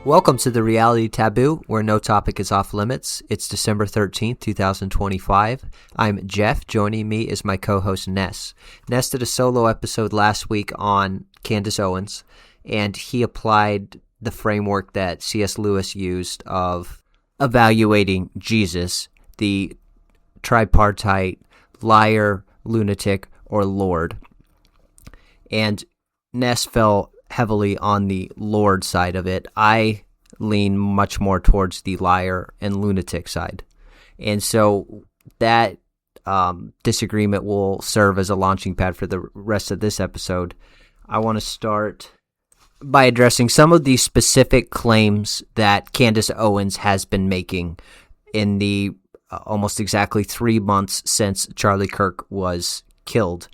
Welcome to the Reality Taboo, where no topic is off limits. It's December 13th, 2025. I'm Jeff. Joining me is my co-host Ness. Ness did a solo episode last week on Candace Owens, and he applied the framework that C.S. Lewis used of evaluating Jesus, the tripartite liar, lunatic, or Lord. And Ness fell heavily on the Lord side of it. I lean much more towards the liar and lunatic side. And so that disagreement will serve as a launching pad for the rest of this episode. I want to start by addressing some of the specific claims that Candace Owens has been making in the almost exactly 3 months since Charlie Kirk was killed.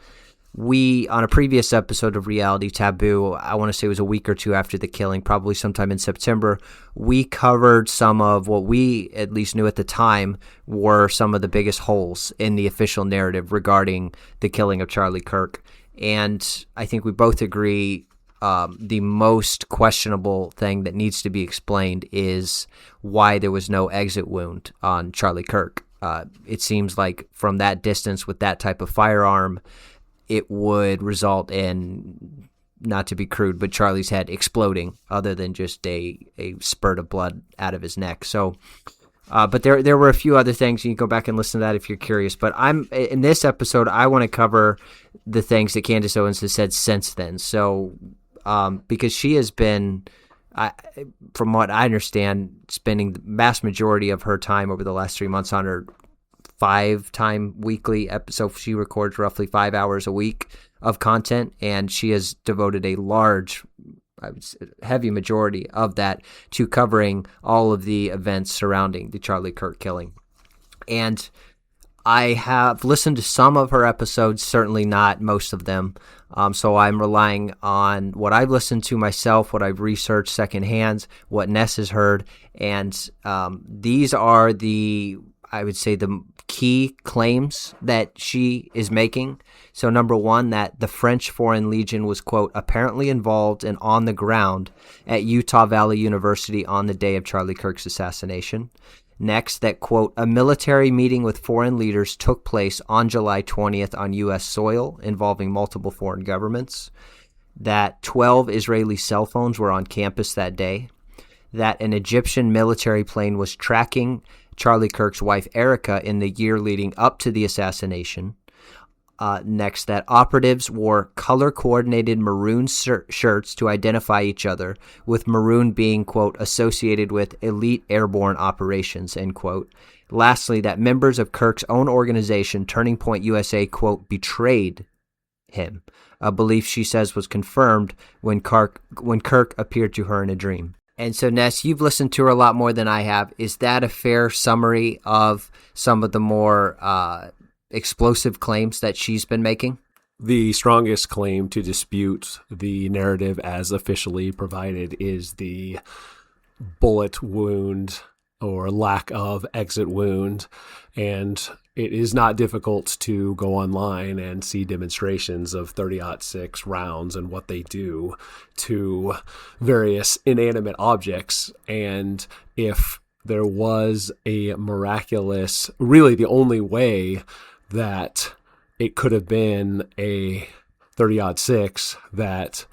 We, on a previous episode of Reality Taboo, I want to say it was a week or two after the killing, probably sometime in September, we covered some of what we at least knew at the time were some of the biggest holes in the official narrative regarding the killing of Charlie Kirk. And I think we both agree the most questionable thing that needs to be explained is why there was no exit wound on Charlie Kirk. It seems like from that distance with that type of firearm, it would result in, not to be crude, but Charlie's head exploding other than just a spurt of blood out of his neck. So, but there were a few other things. You can go back and listen to that if you're curious. But in this episode, I want to cover the things that Candace Owens has said since then. So, because she has been, from what I understand, spending the vast majority of her time over the last 3 months on her 5-time weekly episode. She records roughly 5 hours a week of content, and she has devoted a large, heavy majority of that to covering all of the events surrounding the Charlie Kirk killing. And I have listened to some of her episodes, certainly not most of them. So I'm relying on what I've listened to myself, what I've researched secondhand, what Ness has heard. And these are I would say the key claims that she is making. So number one, that the French Foreign Legion was, quote, apparently involved and on the ground at Utah Valley University on the day of Charlie Kirk's assassination. Next, that, quote, a military meeting with foreign leaders took place on July 20th on U.S. soil involving multiple foreign governments. That 12 Israeli cell phones were on campus that day. That an Egyptian military plane was tracking Charlie Kirk's wife, Erica, in the year leading up to the assassination. Next, that operatives wore color-coordinated maroon shirts to identify each other, with maroon being, quote, associated with elite airborne operations, end quote. Lastly, that members of Kirk's own organization, Turning Point USA, quote, betrayed him, a belief she says was confirmed when Kirk appeared to her in a dream. And so, Ness, you've listened to her a lot more than I have. Is that a fair summary of some of the more explosive claims that she's been making? The strongest claim to dispute the narrative as officially provided is the bullet wound or lack of exit wound. And it is not difficult to go online and see demonstrations of 30-06 rounds and what they do to various inanimate objects. And if there was a miraculous, really the only way that it could have been a 30-06 that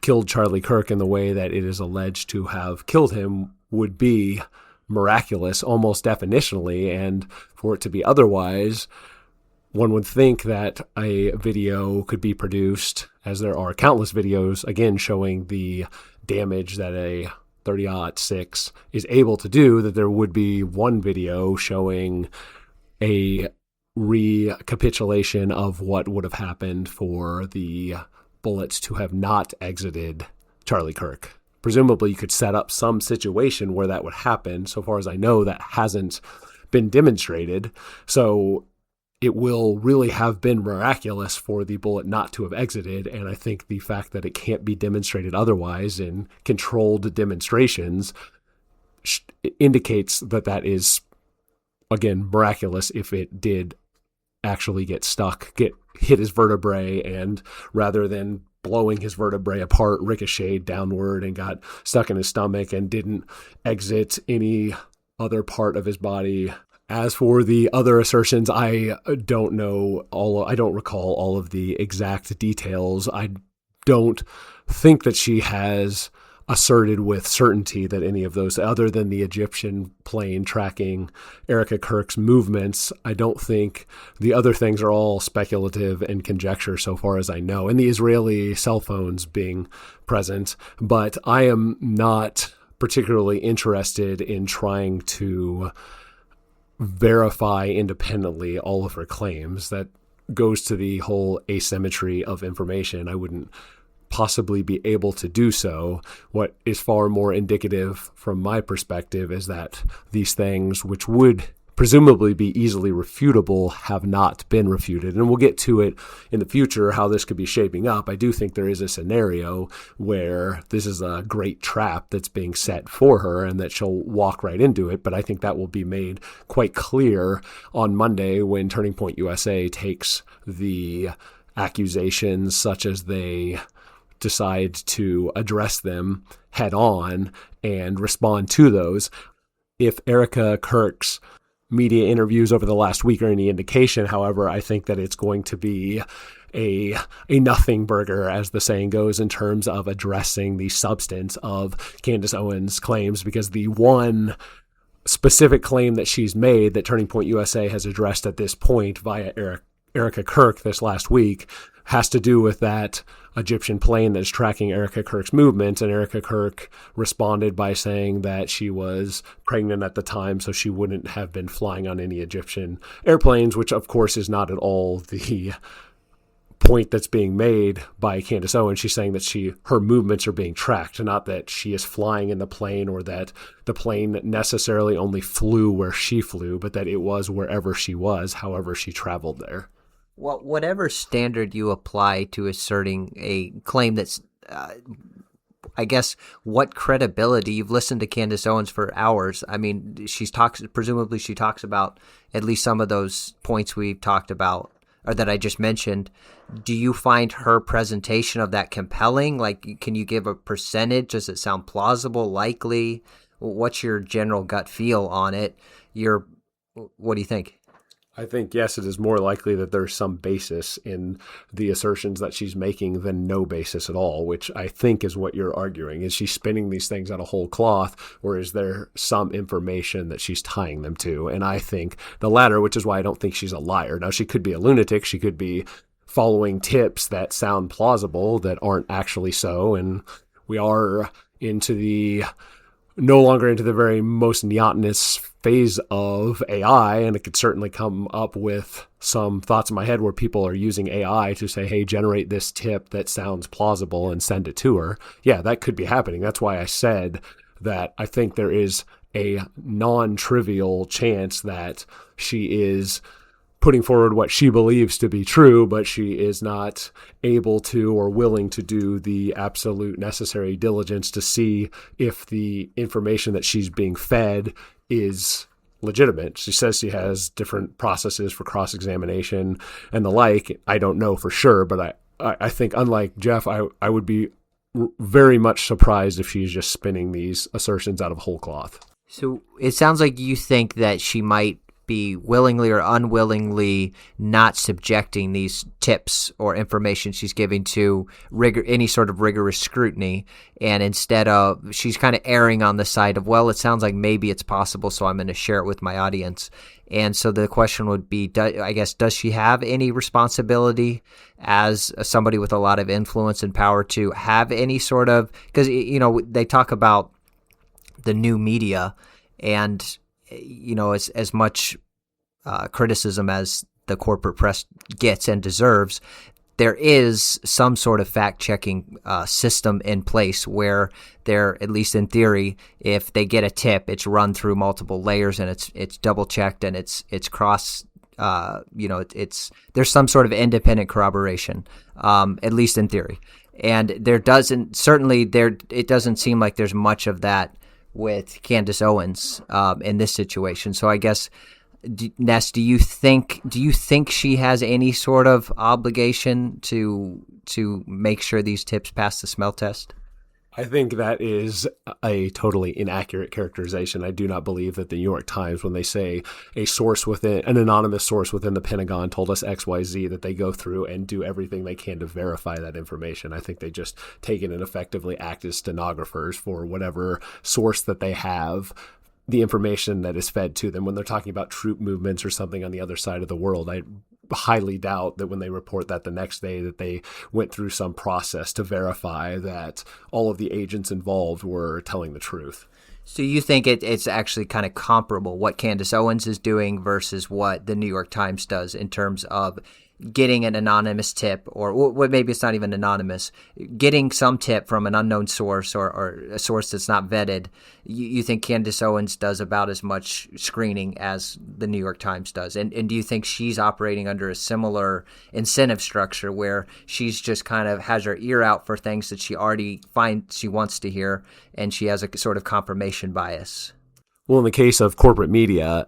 killed Charlie Kirk in the way that it is alleged to have killed him would be miraculous, almost definitionally, and for it to be otherwise, one would think that a video could be produced, as there are countless videos, again, showing the damage that a 30-06 is able to do, that there would be one video showing a recapitulation of what would have happened for the bullets to have not exited Charlie Kirk. Presumably, you could set up some situation where that would happen. So far as I know, that hasn't been demonstrated. So it will really have been miraculous for the bullet not to have exited. And I think the fact that it can't be demonstrated otherwise in controlled demonstrations indicates that that is, again, miraculous if it did actually get stuck, get hit his vertebrae, and rather than blowing his vertebrae apart, ricocheted downward and got stuck in his stomach and didn't exit any other part of his body. As for the other assertions, I don't recall all of the exact details. I don't think that she has asserted with certainty that any of those, other than the Egyptian plane tracking Erica Kirk's movements, I don't think the other things are all speculative and conjecture so far as I know, and the Israeli cell phones being present. But I am not particularly interested in trying to verify independently all of her claims. That goes to the whole asymmetry of information. I wouldn't possibly be able to do so. What is far more indicative from my perspective is that these things, which would presumably be easily refutable, have not been refuted. And we'll get to it in the future, how this could be shaping up. I do think there is a scenario where this is a great trap that's being set for her and that she'll walk right into it. But I think that will be made quite clear on Monday when Turning Point USA takes the accusations, such as they decide to address them head on and respond to those. If Erica Kirk's media interviews over the last week are any indication, however, I think that it's going to be a nothing burger, as the saying goes, in terms of addressing the substance of Candace Owens' claims, because the one specific claim that she's made that Turning Point USA has addressed at this point via Erica Kirk this last week has to do with that Egyptian plane that's tracking Erica Kirk's movements. And Erica Kirk responded by saying that she was pregnant at the time, so she wouldn't have been flying on any Egyptian airplanes, which of course is not at all the point that's being made by Candace Owens. She's saying that her movements are being tracked, not that she is flying in the plane or that the plane necessarily only flew where she flew, but that it was wherever she was, however she traveled there. Well, whatever standard you apply to asserting a claim that's, I guess, what credibility? You've listened to Candace Owens for hours. I mean, presumably she talks about at least some of those points we've talked about, or that I just mentioned. Do you find her presentation of that compelling? Like, can you give a percentage? Does it sound plausible, likely? What's your general gut feel on it? What do you think? I think, yes, it is more likely that there's some basis in the assertions that she's making than no basis at all, which I think is what you're arguing. Is she spinning these things out of whole cloth, or is there some information that she's tying them to? And I think the latter, which is why I don't think she's a liar. Now, she could be a lunatic. She could be following tips that sound plausible that aren't actually so. And we are no longer into the very most neotenous phase of AI, and it could certainly come up with some thoughts in my head where people are using AI to say, hey, generate this tip that sounds plausible and send it to her. Yeah, that could be happening. That's why I said that I think there is a non-trivial chance that she is putting forward what she believes to be true, but she is not able to or willing to do the absolute necessary diligence to see if the information that she's being fed is legitimate. She says she has different processes for cross-examination and the like. I don't know for sure, but I think, unlike Jeff, I would be very much surprised if she's just spinning these assertions out of whole cloth. So it sounds like you think that she might be willingly or unwillingly not subjecting these tips or information she's giving to any sort of rigorous scrutiny, and instead of, she's kind of erring on the side of, well, it sounds like maybe it's possible, so I'm going to share it with my audience. And so the question would be, does she have any responsibility as somebody with a lot of influence and power to have any sort of, because, they talk about the new media, and as much criticism as the corporate press gets and deserves, there is some sort of fact-checking system in place where they're, at least in theory, if they get a tip, it's run through multiple layers and it's double-checked and it's cross. There's some sort of independent corroboration, at least in theory, and it doesn't seem like there's much of that with Candace Owens in this situation. So I guess Ness, do you think she has any sort of obligation to make sure these tips pass the smell test? I think that is a totally inaccurate characterization. I do not believe that the New York Times, when they say an anonymous source within the Pentagon told us XYZ, that they go through and do everything they can to verify that information. I think they just take it and effectively act as stenographers for whatever source that they have, the information that is fed to them. When they're talking about troop movements or something on the other side of the world, I highly doubt that when they report that the next day that they went through some process to verify that all of the agents involved were telling the truth. So you think it's actually kind of comparable what Candace Owens is doing versus what the New York Times does in terms of getting an anonymous tip, or maybe it's not even anonymous, getting some tip from an unknown source or a source that's not vetted. You think Candace Owens does about as much screening as the New York Times does? And do you think she's operating under a similar incentive structure where she's just kind of has her ear out for things that she already finds she wants to hear, and she has a sort of confirmation bias? Well, in the case of corporate media,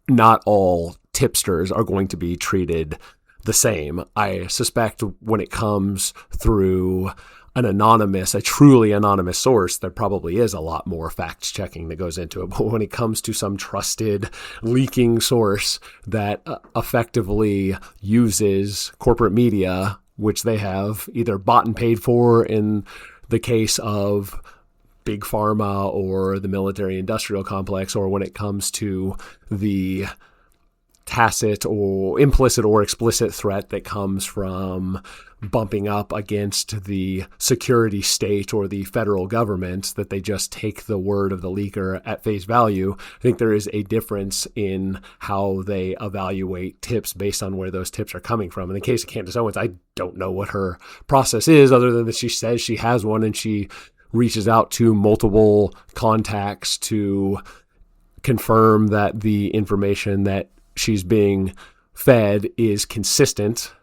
not all tipsters are going to be treated the same. I suspect when it comes through a truly anonymous source, there probably is a lot more fact checking that goes into it. But when it comes to some trusted leaking source that effectively uses corporate media, which they have either bought and paid for in the case of big pharma or the military industrial complex, or when it comes to the tacit or implicit or explicit threat that comes from bumping up against the security state or the federal government, that they just take the word of the leaker at face value. I think there is a difference in how they evaluate tips based on where those tips are coming from. In the case of Candace Owens, I don't know what her process is, other than that she says she has one and she reaches out to multiple contacts to confirm that the information that she's being fed is consistent.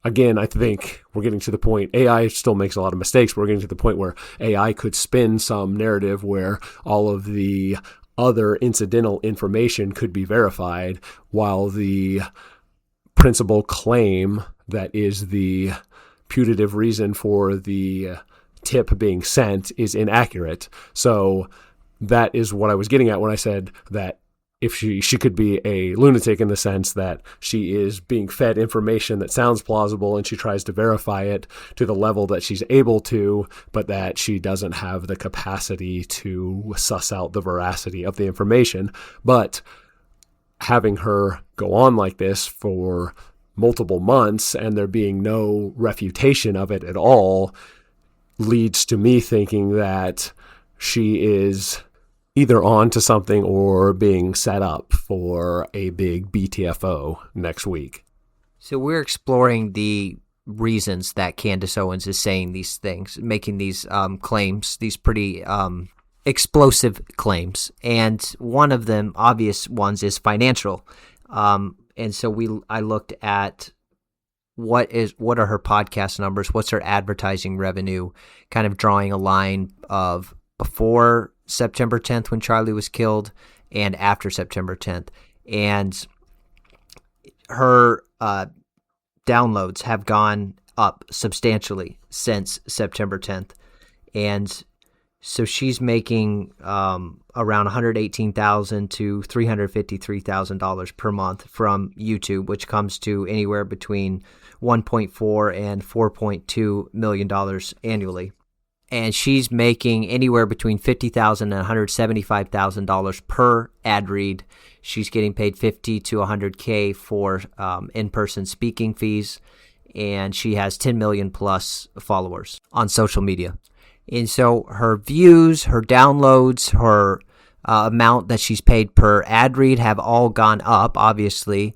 Again, I think we're getting to the point, AI still makes a lot of mistakes, but we're getting to the point where AI could spin some narrative where all of the other incidental information could be verified, while the principal claim that is the putative reason for the tip being sent is inaccurate. So that is what I was getting at when I said that if she could be a lunatic, in the sense that she is being fed information that sounds plausible and she tries to verify it to the level that she's able to, but that she doesn't have the capacity to suss out the veracity of the information. But having her go on like this for multiple months and there being no refutation of it at all leads to me thinking that she is either on to something or being set up for a big BTFO next week. So we're exploring the reasons that Candace Owens is saying these things, making these claims, these pretty explosive claims. And one of them, obvious ones, is financial. And so I looked at what are her podcast numbers, what's her advertising revenue, kind of drawing a line of before September 10th when Charlie was killed and after September 10th. And her downloads have gone up substantially since September 10th. And so she's making around $118,000 to $353,000 per month from YouTube, which comes to anywhere between $1.4 and $4.2 million annually. And she's making anywhere between $50,000 and $175,000 per ad read. She's getting paid $50 to $100K for in-person speaking fees, and she has 10 million plus followers on social media. And so her views, her downloads, her amount that she's paid per ad read have all gone up, obviously,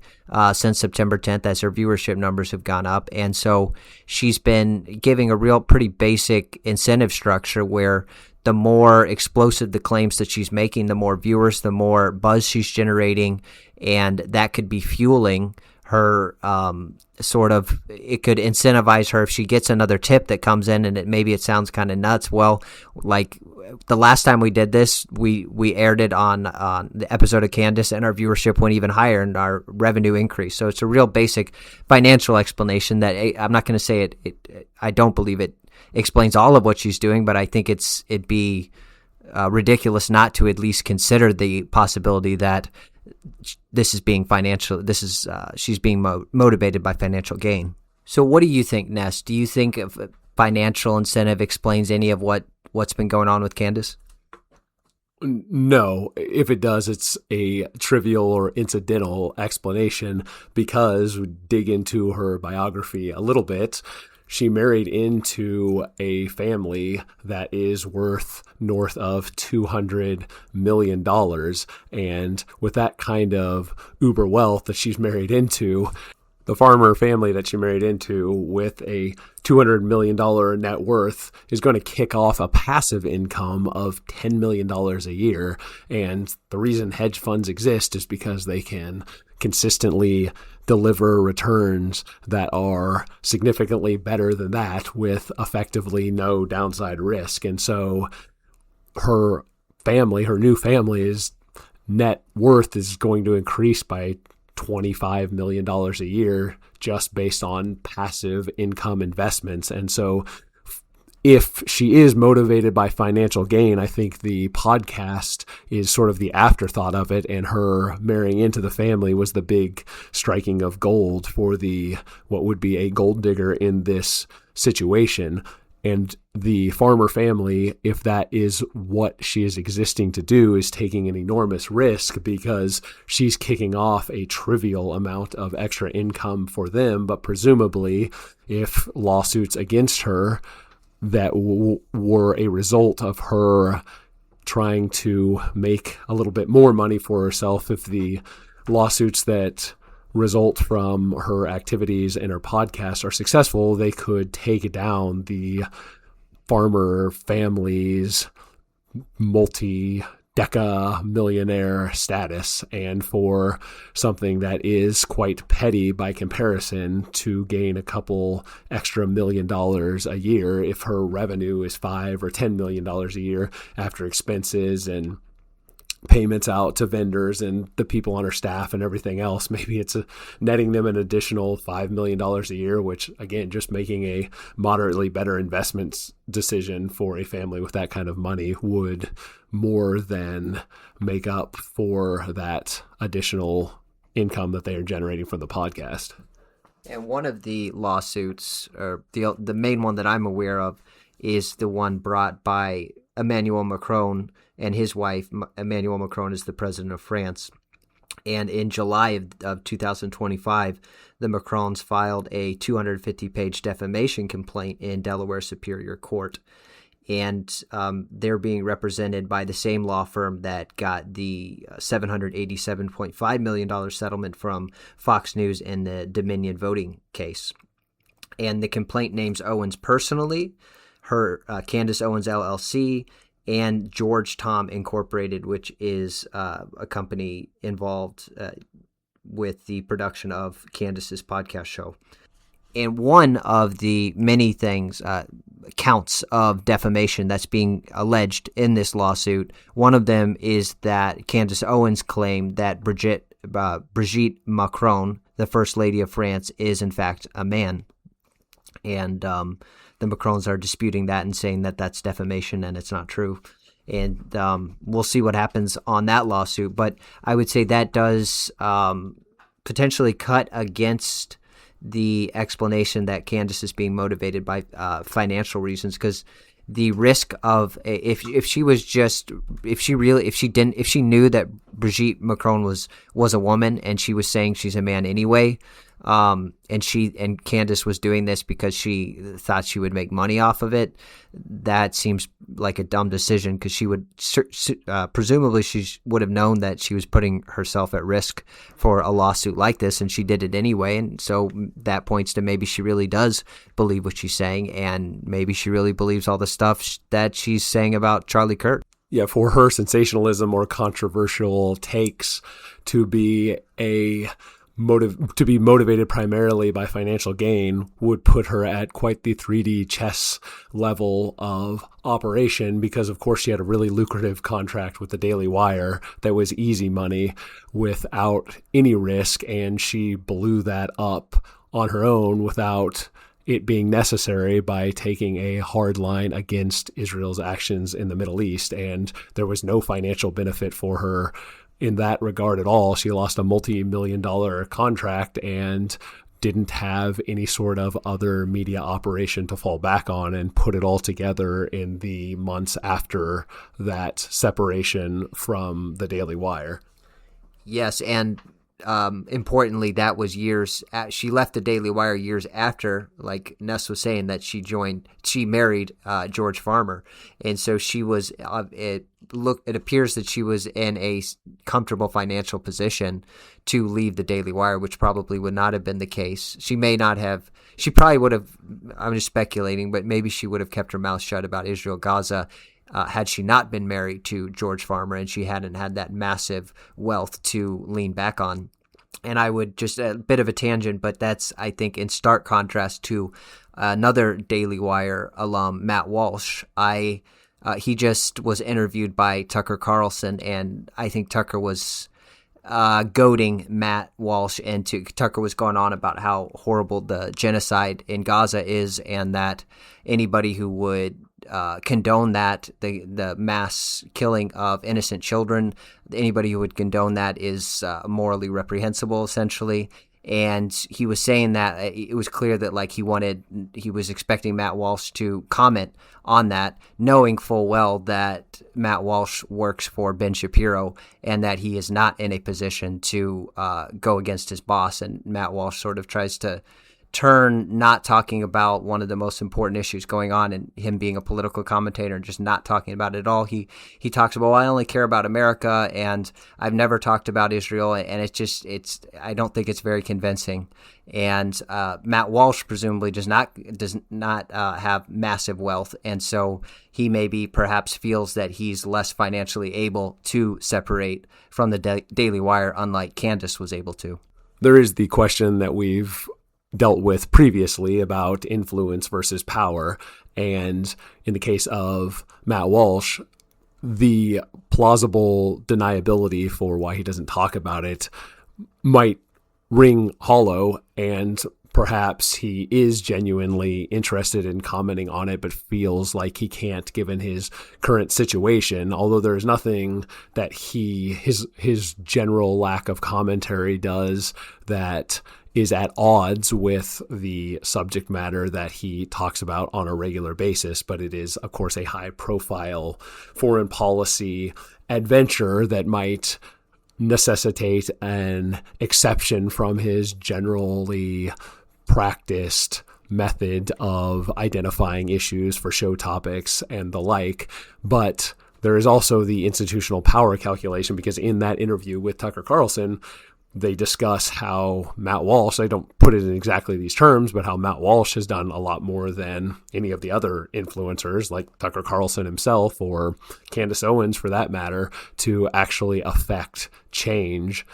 since September 10th, as her viewership numbers have gone up. And so she's been giving a real pretty basic incentive structure where the more explosive the claims that she's making, the more viewers, the more buzz she's generating, and that could be fueling her it could incentivize her if she gets another tip that comes in and maybe it sounds kind of nuts. Well, like the last time we did this, we aired it on the episode of Candace, and our viewership went even higher and our revenue increased. So it's a real basic financial explanation that I'm not going to say I don't believe it explains all of what she's doing, but I think it'd be ridiculous not to at least consider the possibility that this is being financial. She's being motivated by financial gain. So what do you think, Ness? Do you think financial incentive explains any of what's been going on with Candace? No, if it does, it's a trivial or incidental explanation, because we dig into her biography a little bit. She married into a family that is worth north of $200 million. And with that kind of uber wealth that she's married into, the farmer family that she married into with a $200 million net worth is going to kick off a passive income of $10 million a year. And the reason hedge funds exist is because they can consistently deliver returns that are significantly better than that with effectively no downside risk. And so her new family's net worth is going to increase by $25 million a year just based on passive income investments. And so if she is motivated by financial gain, I think the podcast is sort of the afterthought of it, and her marrying into the family was the big striking of gold for what would be a gold digger in this situation. And the farmer family, if that is what she is existing to do, is taking an enormous risk, because she's kicking off a trivial amount of extra income for them. But presumably, if lawsuits against her that were a result of her trying to make a little bit more money for herself, if the lawsuits that result from her activities and her podcast are successful, they could take down the farmer family's multi-deca millionaire status. And for something that is quite petty by comparison, to gain a couple extra $1 million a year, if her revenue is $5 or $10 million a year after expenses and payments out to vendors and the people on her staff and everything else, maybe it's netting them an additional $5 million a year, which again, just making a moderately better investment decision for a family with that kind of money would more than make up for that additional income that they are generating from the podcast. And one of the lawsuits, or the main one that I'm aware of, is the one brought by Emmanuel Macron and his wife. Emmanuel Macron is the president of France. And in July of 2025, the Macrons filed a 250-page defamation complaint in Delaware Superior Court. And they're being represented by the same law firm that got the $787.5 million settlement from Fox News in the Dominion voting case. And the complaint names Owens personally, her Candace Owens LLC, and George Tom Incorporated, which is a company involved with the production of Candace's podcast show. And one of the many things, counts of defamation that's being alleged in this lawsuit, one of them is that Candace Owens claimed that Brigitte Macron, the First Lady of France, is in fact a man. And the Macrons are disputing that and saying that that's defamation and it's not true. And we'll see what happens on that lawsuit. But I would say that does potentially cut against the explanation that Candace is being motivated by financial reasons, because the risk of if she knew that Brigitte Macron was a woman and she was saying she's a man anyway, and Candace was doing this because she thought she would make money off of it, that seems like a dumb decision, because she would presumably she would have known that she was putting herself at risk for a lawsuit like this, and she did it anyway. And so that points to maybe she really does believe what she's saying, and maybe she really believes all the stuff that she's saying about Charlie Kirk. Yeah, for her sensationalism or controversial takes to be a to be motivated primarily by financial gain would put her at quite the 3D chess level of operation, because of course she had a really lucrative contract with the Daily Wire that was easy money without any risk, and she blew that up on her own without it being necessary by taking a hard line against Israel's actions in the Middle East. And there was no financial benefit for her in that regard at all. She lost a multi-million-dollar contract and didn't have any sort of other media operation to fall back on, and put it all together in the months after that separation from the Daily Wire. Yes, and importantly, that was she left the Daily Wire years after, like Ness was saying, that she married George Farmer. And so she was, it appears that she was in a comfortable financial position to leave the Daily Wire, which probably would not have been the case. She probably would have, I'm just speculating, but maybe she would have kept her mouth shut about Israel, Gaza, had she not been married to George Farmer and she hadn't had that massive wealth to lean back on. And I would just, a bit of a tangent, but that's, I think, in stark contrast to another Daily Wire alum, Matt Walsh. He just was interviewed by Tucker Carlson, and I think Tucker was goading Matt Walsh into, Tucker was going on about how horrible the genocide in Gaza is, and that anybody who would condone that, the mass killing of innocent children, anybody who would condone that is morally reprehensible, essentially. And he was saying that it was clear that he was expecting Matt Walsh to comment on that, knowing full well that Matt Walsh works for Ben Shapiro and that he is not in a position to go against his boss. And Matt Walsh sort of tries to turn not talking about one of the most important issues going on, and him being a political commentator and just not talking about it at all. He talks about, well, I only care about America and I've never talked about Israel, and I don't think it's very convincing. And Matt Walsh presumably does not have massive wealth, and so he maybe perhaps feels that he's less financially able to separate from the Daily Wire, unlike Candace was able to. There is the question that we've dealt with previously about influence versus power. And in the case of Matt Walsh, the plausible deniability for why he doesn't talk about it might ring hollow, and perhaps he is genuinely interested in commenting on it, but feels like he can't given his current situation. Although there's nothing that his general lack of commentary does that is at odds with the subject matter that he talks about on a regular basis. But it is, of course, a high-profile foreign policy adventure that might necessitate an exception from his generally practiced method of identifying issues for show topics and the like. But there is also the institutional power calculation, because in that interview with Tucker Carlson, they discuss how Matt Walsh, I don't put it in exactly these terms, but how Matt Walsh has done a lot more than any of the other influencers like Tucker Carlson himself or Candace Owens for that matter, to actually affect change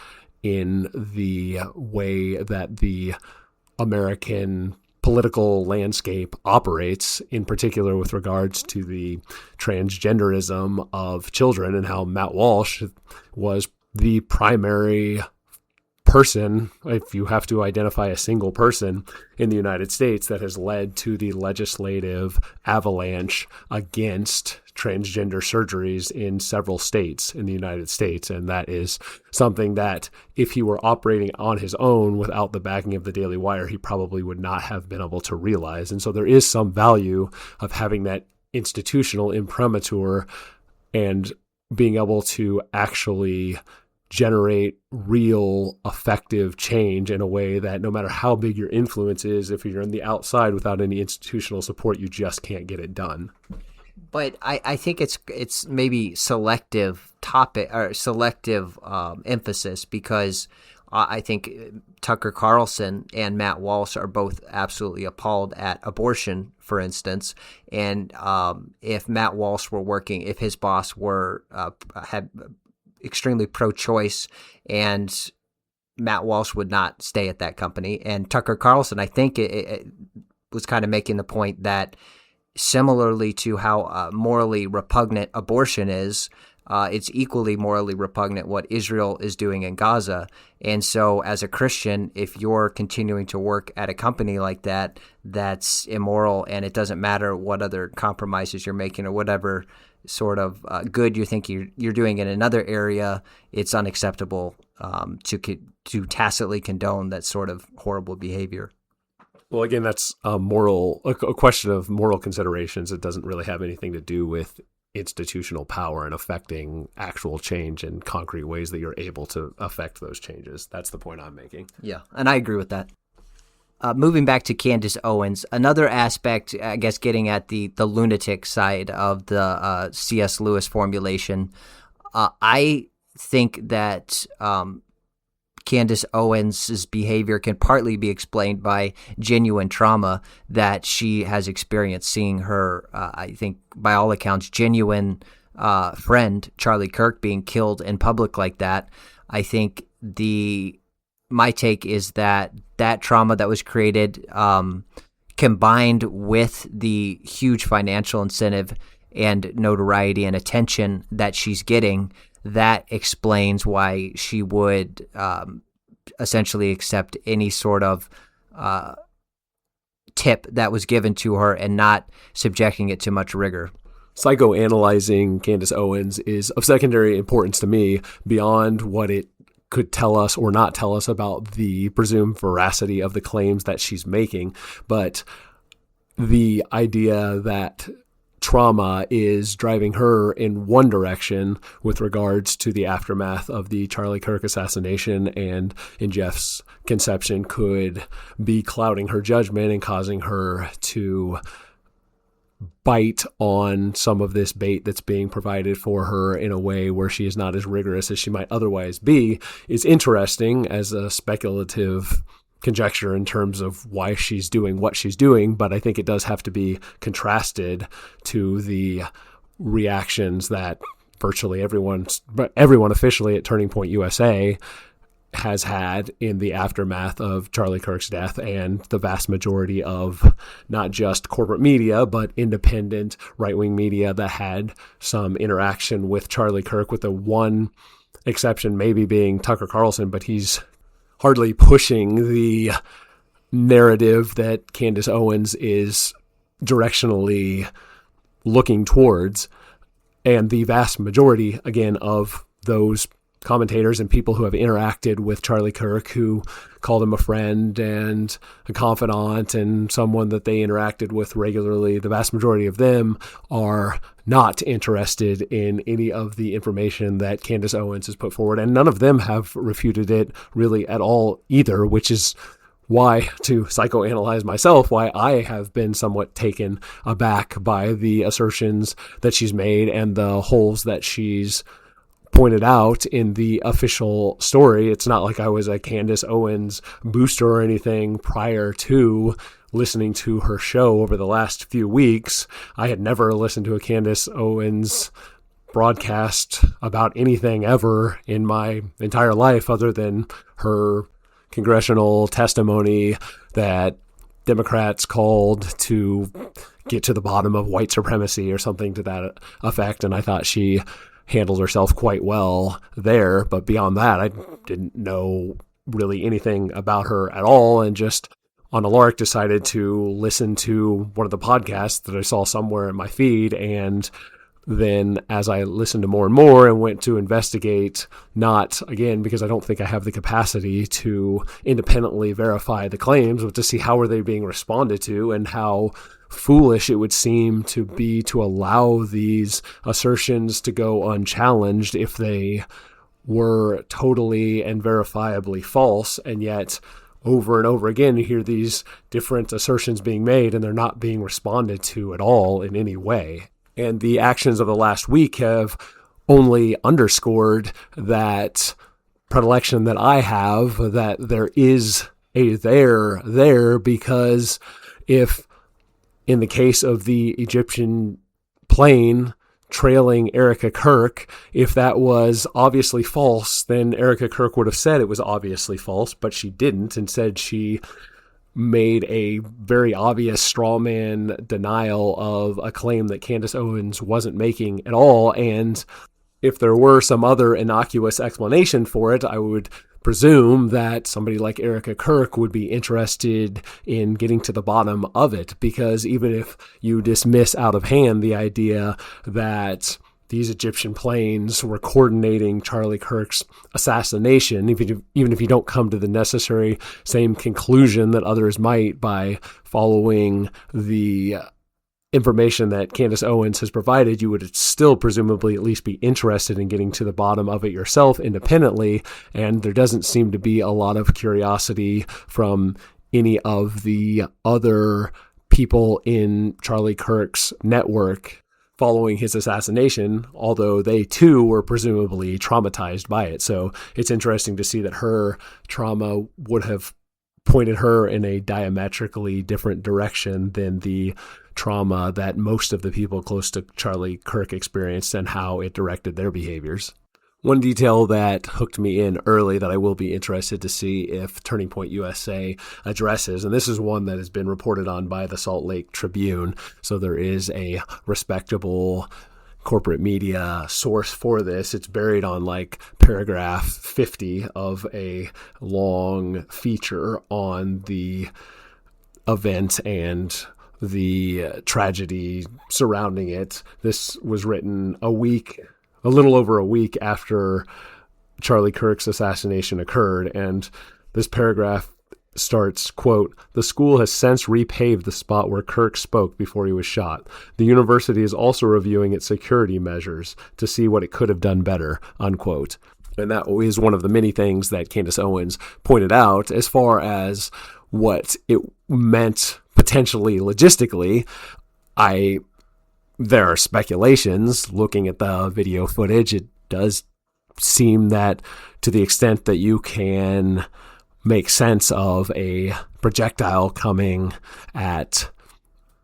in the way that the American political landscape operates, in particular with regards to the transgenderism of children, and how Matt Walsh was the primary person, if you have to identify a single person in the United States, that has led to the legislative avalanche against transgender surgeries in several states in the United States. And that is something that if he were operating on his own without the backing of the Daily Wire, he probably would not have been able to realize. And so there is some value of having that institutional imprimatur and being able to actually generate real effective change in a way that no matter how big your influence is, if you're on the outside without any institutional support, you just can't get it done. But I think it's maybe selective topic or selective emphasis, because I think Tucker Carlson and Matt Walsh are both absolutely appalled at abortion, for instance. And if Matt Walsh were working, if his boss had extremely pro-choice and Matt Walsh would not stay at that company. And Tucker Carlson, I think it was kind of making the point that similarly to how morally repugnant abortion is, it's equally morally repugnant what Israel is doing in Gaza. And so as a Christian, if you're continuing to work at a company like that, that's immoral, and it doesn't matter what other compromises you're making or whatever sort of good you think you're doing in another area, it's unacceptable to tacitly condone that sort of horrible behavior. Well, again, that's a question of moral considerations. It doesn't really have anything to do with institutional power and affecting actual change in concrete ways that you're able to affect those changes. That's the point I'm making. Yeah, and I agree with that. Moving back to Candace Owens, another aspect, I guess, getting at the lunatic side of the C.S. Lewis formulation, I think that Candace Owens' behavior can partly be explained by genuine trauma that she has experienced, seeing her, I think, by all accounts, genuine friend, Charlie Kirk, being killed in public like that. I think my take is that trauma that was created, combined with the huge financial incentive and notoriety and attention that she's getting, that explains why she would essentially accept any sort of tip that was given to her and not subjecting it to much rigor. Psychoanalyzing Candace Owens is of secondary importance to me beyond what it could tell us or not tell us about the presumed veracity of the claims that she's making, but the idea that trauma is driving her in one direction with regards to the aftermath of the Charlie Kirk assassination, and in Jeff's conception could be clouding her judgment and causing her to bite on some of this bait that's being provided for her in a way where she is not as rigorous as she might otherwise be, is interesting as a speculative conjecture in terms of why she's doing what she's doing. But I think it does have to be contrasted to the reactions that virtually everyone officially at Turning Point USA has had in the aftermath of Charlie Kirk's death, and the vast majority of not just corporate media, but independent right-wing media that had some interaction with Charlie Kirk, with the one exception maybe being Tucker Carlson, but he's hardly pushing the narrative that Candace Owens is directionally looking towards. And the vast majority, again, of those commentators and people who have interacted with Charlie Kirk, who called him a friend and a confidant and someone that they interacted with regularly, the vast majority of them are not interested in any of the information that Candace Owens has put forward. And none of them have refuted it really at all either, which is why, to psychoanalyze myself, why I have been somewhat taken aback by the assertions that she's made and the holes that she's pointed out in the official story. It's not like I was a Candace Owens booster or anything prior to listening to her show over the last few weeks. I had never listened to a Candace Owens broadcast about anything ever in my entire life other than her congressional testimony that Democrats called to get to the bottom of white supremacy or something to that effect. And I thought she handled herself quite well there. But beyond that, I didn't know really anything about her at all. And just on a lark decided to listen to one of the podcasts that I saw somewhere in my feed. And then as I listened to more and more and went to investigate, not again, because I don't think I have the capacity to independently verify the claims, but to see how are they being responded to and how foolish it would seem to be to allow these assertions to go unchallenged if they were totally and verifiably false. And yet over and over again, you hear these different assertions being made and they're not being responded to at all in any way. And the actions of the last week have only underscored that predilection that I have, that there is a there, because if in the case of the Egyptian plane trailing Erica Kirk. If that was obviously false, then Erica Kirk would have said it was obviously false, but she didn't. Instead, she made a very obvious straw man denial of a claim that Candace Owens wasn't making at all. And if there were some other innocuous explanation for it, I would presume that somebody like Erica Kirk would be interested in getting to the bottom of it, because even if you dismiss out of hand the idea that these Egyptian planes were coordinating Charlie Kirk's assassination, even if you don't come to the necessary same conclusion that others might by following the information that Candace Owens has provided, you would still presumably at least be interested in getting to the bottom of it yourself independently. And there doesn't seem to be a lot of curiosity from any of the other people in Charlie Kirk's network following his assassination, although they too were presumably traumatized by it. So it's interesting to see that her trauma would have pointed her in a diametrically different direction than the trauma that most of the people close to Charlie Kirk experienced and how it directed their behaviors. One detail that hooked me in early that I will be interested to see if Turning Point USA addresses, and this is one that has been reported on by the Salt Lake Tribune, so there is a respectable corporate media source for this. It's buried on like paragraph 50 of a long feature on the event and the tragedy surrounding it. This was written a little over a week after Charlie Kirk's assassination occurred, and this paragraph starts, quote, "The school has since repaved the spot where Kirk spoke before he was shot. The university is also reviewing its security measures to see what it could have done better," unquote. And that is one of the many things that Candace Owens pointed out as far as what it meant potentially logistically. There are speculations looking at the video footage. It does seem that to the extent that you can make sense of a projectile coming at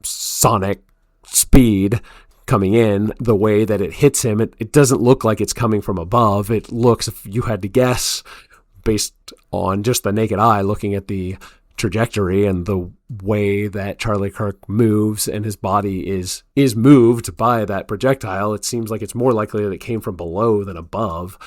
sonic speed coming in, the way that it hits him, it doesn't look like it's coming from above. It looks, if you had to guess based on just the naked eye looking at the trajectory and the way that Charlie Kirk moves and his body is moved by that projectile, it seems like it's more likely that it came from below than above.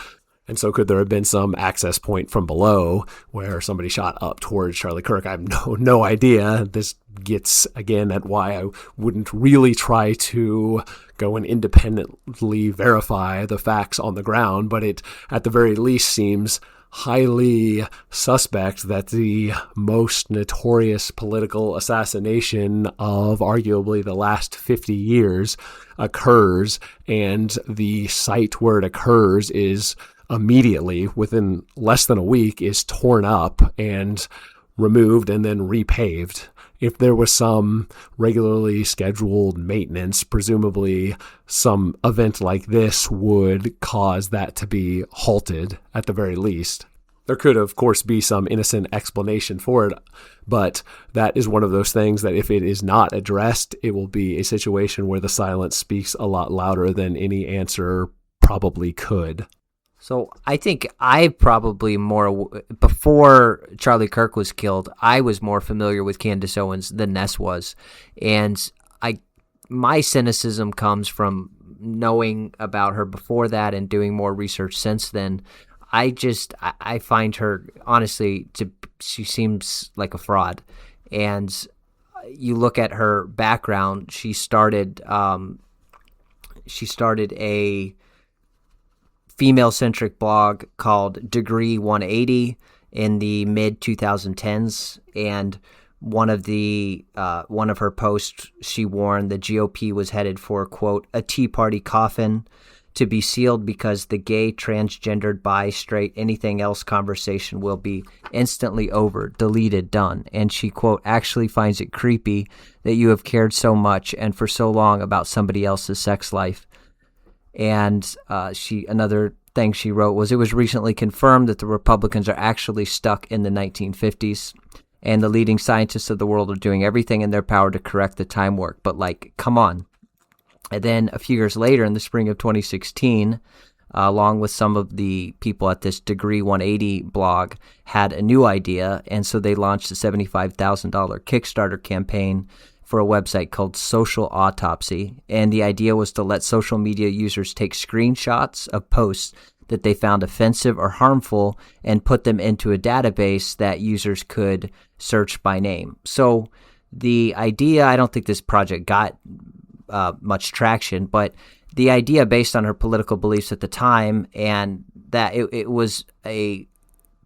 And so could there have been some access point from below where somebody shot up towards Charlie Kirk? I have no idea. This gets, again, at why I wouldn't really try to go and independently verify the facts on the ground, but it at the very least seems highly suspect that the most notorious political assassination of arguably the last 50 years occurs, and the site where it occurs is immediately, within less than a week, is torn up and removed and then repaved. If there was some regularly scheduled maintenance, presumably some event like this would cause that to be halted at the very least. There could, of course, be some innocent explanation for it, but that is one of those things that if it is not addressed, it will be a situation where the silence speaks a lot louder than any answer probably could. So I think before Charlie Kirk was killed, I was more familiar with Candace Owens than Ness was. And my cynicism comes from knowing about her before that and doing more research since then. I find her, honestly, she seems like a fraud. And you look at her background, she started a female-centric blog called Degree 180 in the mid-2010s, and one of her posts, she warned the GOP was headed for, quote, "a Tea Party coffin to be sealed because the gay, transgendered, bi, straight, anything else conversation will be instantly over, deleted, done." And she, quote, "actually finds it creepy that you have cared so much and for so long about somebody else's sex life." And another thing she wrote was, "It was recently confirmed that the Republicans are actually stuck in the 1950s, and the leading scientists of the world are doing everything in their power to correct the time warp. But, come on." And then a few years later, in the spring of 2016, along with some of the people at this Degree 180 blog, had a new idea, and so they launched a $75,000 Kickstarter campaign for a website called Social Autopsy. And the idea was to let social media users take screenshots of posts that they found offensive or harmful and put them into a database that users could search by name. So the idea, I don't think this project got much traction, but the idea based on her political beliefs at the time, and that it was a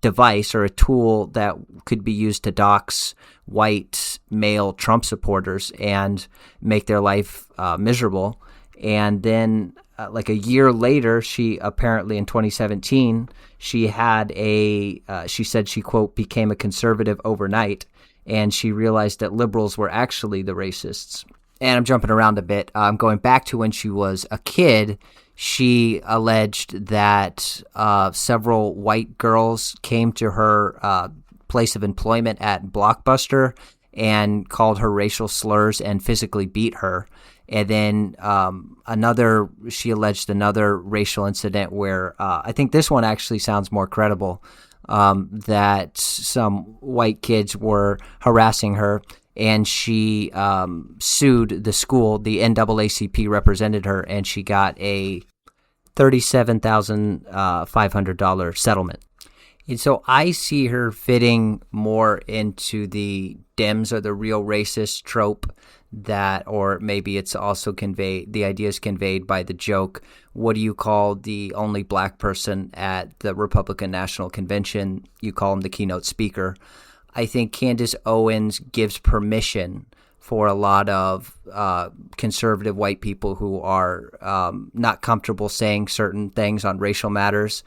device or a tool that could be used to dox white male Trump supporters and make their life miserable. And then like a year later, she apparently in 2017, she said she, quote, became a conservative overnight, and she realized that liberals were actually the racists. And I'm jumping around a bit. Going back to when she was a kid, she alleged that several white girls came to her place of employment at Blockbuster and called her racial slurs and physically beat her. And then she alleged another racial incident where I think this one actually sounds more credible, that some white kids were harassing her. And she sued the school. The NAACP represented her, and she got a $37,500 settlement. And so I see her fitting more into the Dems are the real racist trope, that, or maybe it's also conveyed, the idea is conveyed by the joke, what do you call the only black person at the Republican National Convention? You call him the keynote speaker. I think Candace Owens gives permission for a lot of conservative white people who are not comfortable saying certain things on racial matters.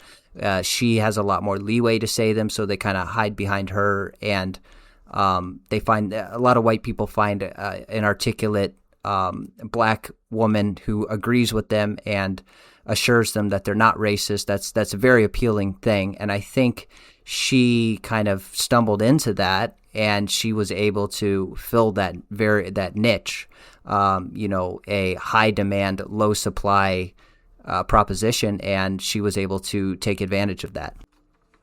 She has a lot more leeway to say them, so they kind of hide behind her. And they find a lot of white people find an articulate black woman who agrees with them and assures them that they're not racist. That's a very appealing thing. And I think she kind of stumbled into that, and she was able to fill that niche, a high demand, low supply proposition, and she was able to take advantage of that.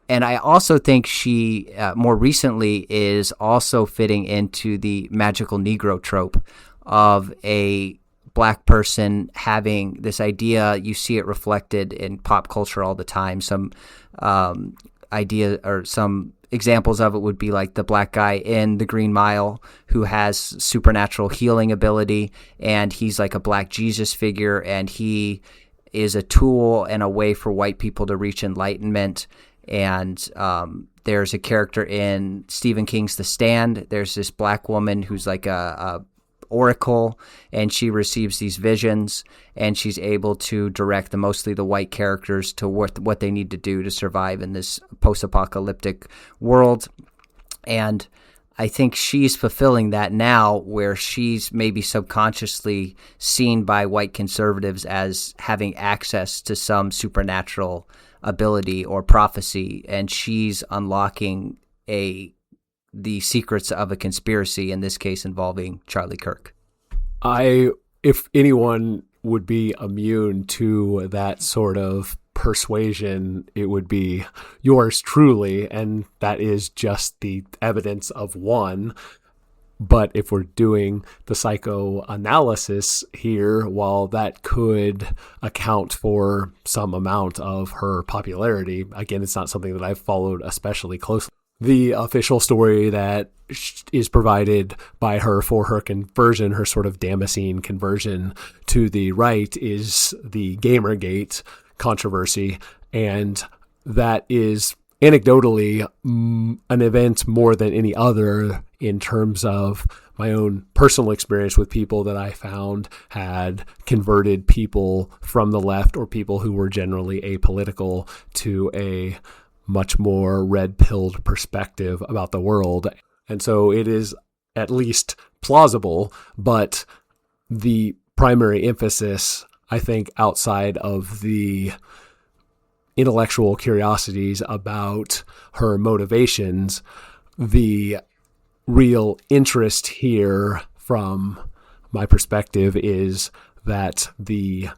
And I also think she more recently is also fitting into the magical Negro trope of a black person having this idea. You see it reflected in pop culture all the time. Some idea or some examples of it would be like the black guy in The Green Mile who has supernatural healing ability, and he's like a black Jesus figure, and he is a tool and a way for white people to reach enlightenment. And there's a character in Stephen King's The Stand. There's this black woman who's like a oracle, and she receives these visions, and she's able to direct mostly the white characters to what they need to do to survive in this post-apocalyptic world. And I think she's fulfilling that now, where she's maybe subconsciously seen by white conservatives as having access to some supernatural ability or prophecy, and she's unlocking the secrets of a conspiracy, in this case involving Charlie Kirk. If anyone would be immune to that sort of persuasion, it would be yours truly, and that is just the evidence of one. But if we're doing the psychoanalysis here, while that could account for some amount of her popularity, again, it's not something that I've followed especially closely. The official story that is provided by her for her conversion, her sort of Damascene conversion to the right, is the Gamergate controversy. And that is anecdotally an event more than any other in terms of my own personal experience with people that I found had converted people from the left or people who were generally apolitical to a much more red-pilled perspective about the world. And so it is at least plausible, but the primary emphasis, I think, outside of the intellectual curiosities about her motivations, the real interest here from my perspective is that the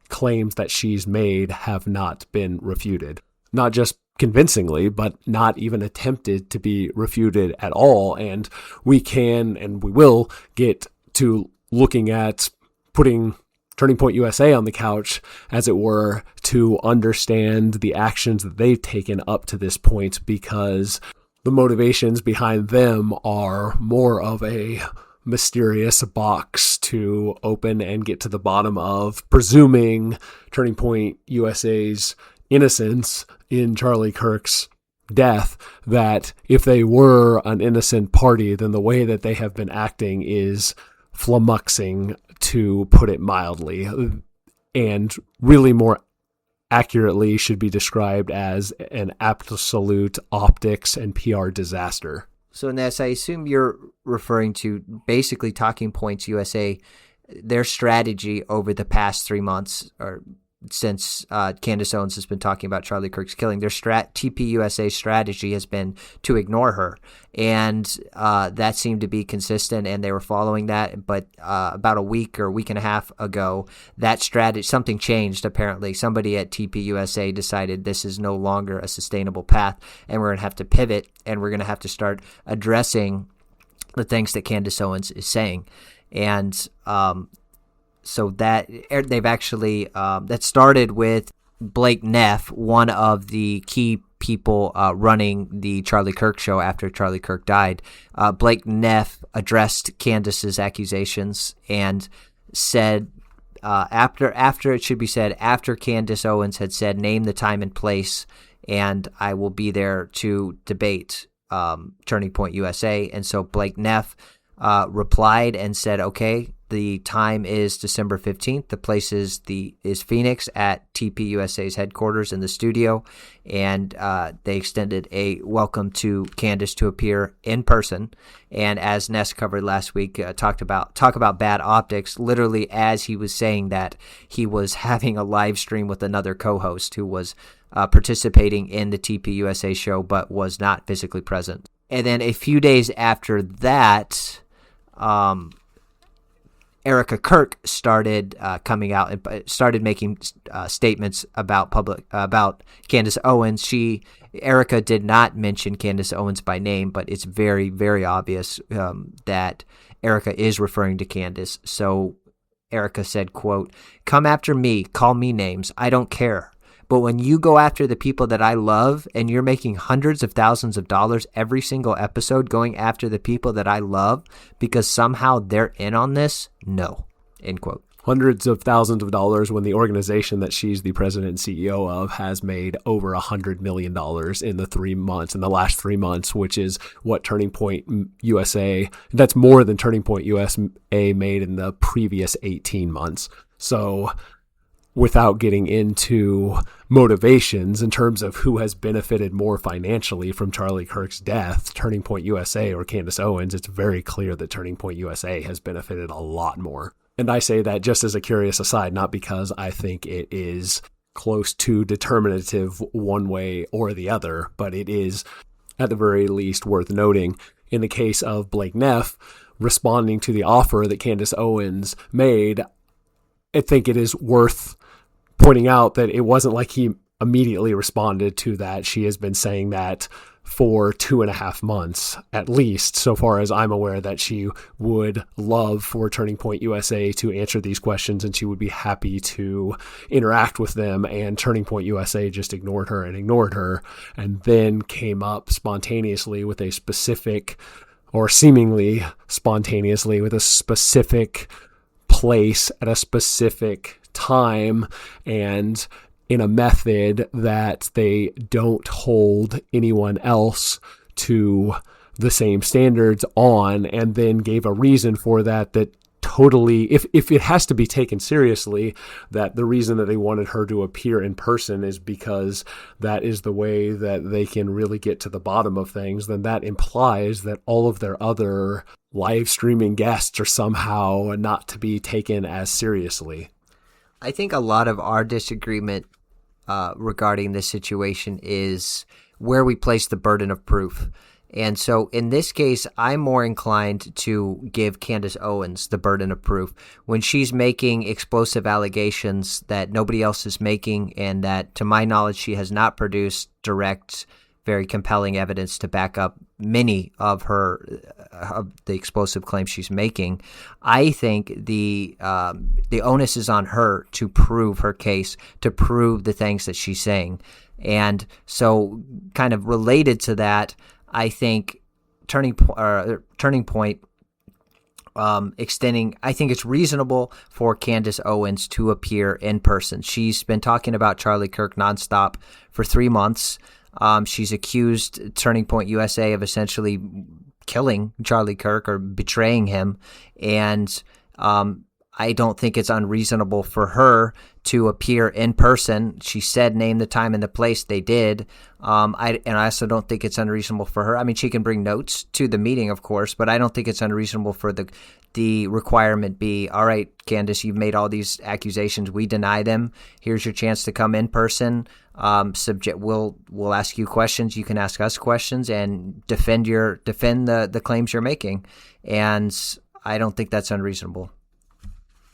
claims that she's made have not been refuted. Not just convincingly, but not even attempted to be refuted at all. And we can and we will get to looking at putting Turning Point USA on the couch, as it were, to understand the actions that they've taken up to this point, because the motivations behind them are more of a mysterious box to open and get to the bottom of, presuming Turning Point USA's innocence in Charlie Kirk's death, that if they were an innocent party, then the way that they have been acting is flummoxing, to put it mildly, and really more accurately should be described as an absolute optics and PR disaster. So, Ness, I assume you're referring to basically Talking Points USA, their strategy over the past 3 months, or since Candace Owens has been talking about Charlie Kirk's killing. Their TPUSA strategy has been to ignore her, and that seemed to be consistent, and they were following that. But about a week or week and a half ago, that strategy, something changed. Apparently, somebody at TPUSA decided this is no longer a sustainable path, and we're going to have to pivot, and we're going to have to start addressing the things that Candace Owens is saying, and so that they've actually that started with Blake Neff, one of the key people running the Charlie Kirk show after Charlie Kirk died. Blake Neff addressed Candace's accusations and said, after it should be said, after Candace Owens had said, name the time and place, and I will be there to debate Turning Point USA. And so Blake Neff replied and said, okay, the time is December 15th. The place is Phoenix at TPUSA's headquarters in the studio. And they extended a welcome to Candace to appear in person. And as Ness covered last week, talk about bad optics. Literally, as he was saying that, he was having a live stream with another co-host who was participating in the TPUSA show but was not physically present. And then a few days after that, Erica Kirk started coming out and started making statements about Candace Owens. Erica did not mention Candace Owens by name, but it's very, very obvious that Erica is referring to Candace. So Erica said, quote, "Come after me, call me names, I don't care. But when you go after the people that I love and you're making hundreds of thousands of dollars every single episode going after the people that I love because somehow they're in on this, no," end quote. Hundreds of thousands of dollars when the organization that she's the president and CEO of has made over $100 million in the last 3 months, which is what Turning Point USA, that's more than Turning Point USA made in the previous 18 months. So without getting into motivations in terms of who has benefited more financially from Charlie Kirk's death, Turning Point USA or Candace Owens, it's very clear that Turning Point USA has benefited a lot more. And I say that just as a curious aside, not because I think it is close to determinative one way or the other, but it is at the very least worth noting. In the case of Blake Neff responding to the offer that Candace Owens made, I think it is worth pointing out that it wasn't like he immediately responded to that. She has been saying that for 2.5 months, at least, so far as I'm aware, that she would love for Turning Point USA to answer these questions and she would be happy to interact with them. And Turning Point USA just ignored her and then came up spontaneously with a specific, or seemingly spontaneously with a specific place at a specific time and in a method that they don't hold anyone else to the same standards on, and then gave a reason for that totally, if it has to be taken seriously, that the reason that they wanted her to appear in person is because that is the way that they can really get to the bottom of things, then that implies that all of their other live streaming guests are somehow not to be taken as seriously. I think a lot of our disagreement regarding this situation is where we place the burden of proof. And so in this case, I'm more inclined to give Candace Owens the burden of proof when she's making explosive allegations that nobody else is making, and that, to my knowledge, she has not produced direct, very compelling evidence to back up many of the explosive claims she's making. I think the onus is on her to prove her case, to prove the things that she's saying. And so, kind of related to that, I think Turning Point extending, I think it's reasonable for Candace Owens to appear in person. She's been talking about Charlie Kirk nonstop for 3 months. She's accused Turning Point USA of essentially killing Charlie Kirk or betraying him. And I don't think it's unreasonable for her to appear in person. She said, name the time and the place. They did. I also don't think it's unreasonable for her. I mean, she can bring notes to the meeting, of course, but I don't think it's unreasonable for the requirement be, all right, Candace, you've made all these accusations. We deny them. Here's your chance to come in person. We'll ask you questions. You can ask us questions and defend the claims you're making. And I don't think that's unreasonable.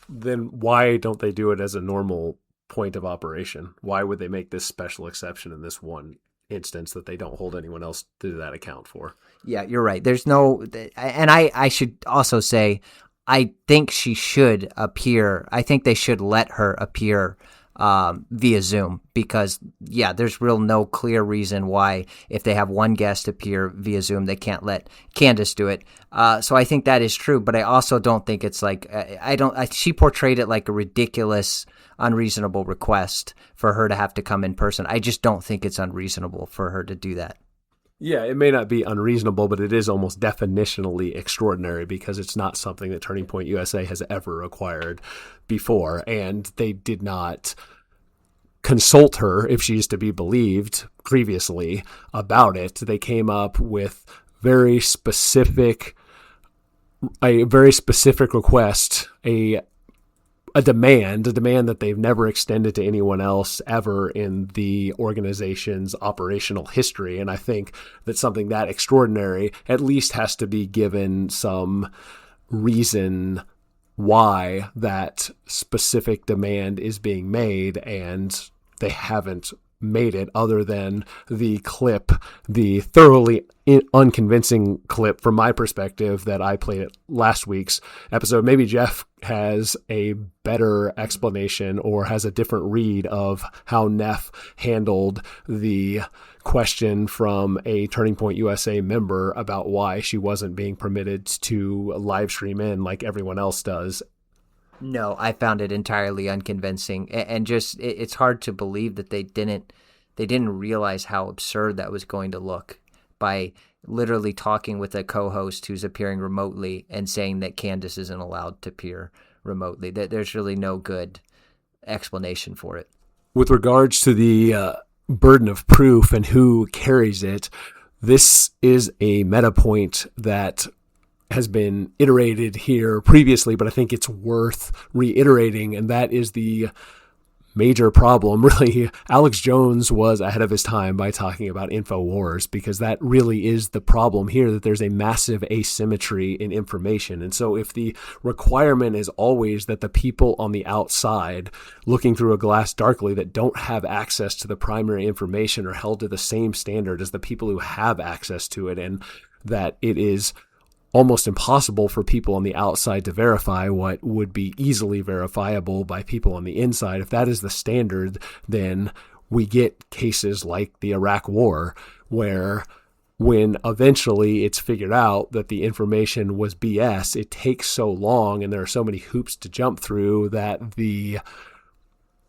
Then why don't they do it as a normal point of operation? Why would they make this special exception in this one instance that they don't hold anyone else to that account for? Yeah, you're right. There's no, and I should also say, I think she should appear. I think they should let her appear via Zoom, because there's no clear reason why, if they have one guest appear via Zoom, they can't let Candace do it. So I think that is true, but I also don't think it's like, she portrayed it like a ridiculous, unreasonable request for her to have to come in person. I just don't think it's unreasonable for her to do that. Yeah, it may not be unreasonable, but it is almost definitionally extraordinary, because it's not something that Turning Point USA has ever required before, and they did not consult her, if she's to be believed, previously about it. They came up with a very specific request, a demand that they've never extended to anyone else ever in the organization's operational history. And I think that something that extraordinary at least has to be given some reason why that specific demand is being made, and they haven't made it, other than the thoroughly unconvincing clip, from my perspective, that I played at last week's episode. Maybe Jeff has a better explanation or has a different read of how Neff handled the question from a Turning Point USA member about why she wasn't being permitted to live stream in like everyone else does. No, I found it entirely unconvincing, and just it's hard to believe that they didn't realize how absurd that was going to look by literally talking with a co-host who's appearing remotely and saying that Candace isn't allowed to appear remotely. That there's really no good explanation for it. With regards to the burden of proof and who carries it, this is a meta point that has been iterated here previously, but I think it's worth reiterating, and that is the major problem. Really, Alex Jones was ahead of his time by talking about InfoWars, because that really is the problem here, that there's a massive asymmetry in information. And so if the requirement is always that the people on the outside looking through a glass darkly that don't have access to the primary information are held to the same standard as the people who have access to it, and that it is almost impossible for people on the outside to verify what would be easily verifiable by people on the inside. If that is the standard, then we get cases like the Iraq War, where when eventually it's figured out that the information was BS, it takes so long and there are so many hoops to jump through that the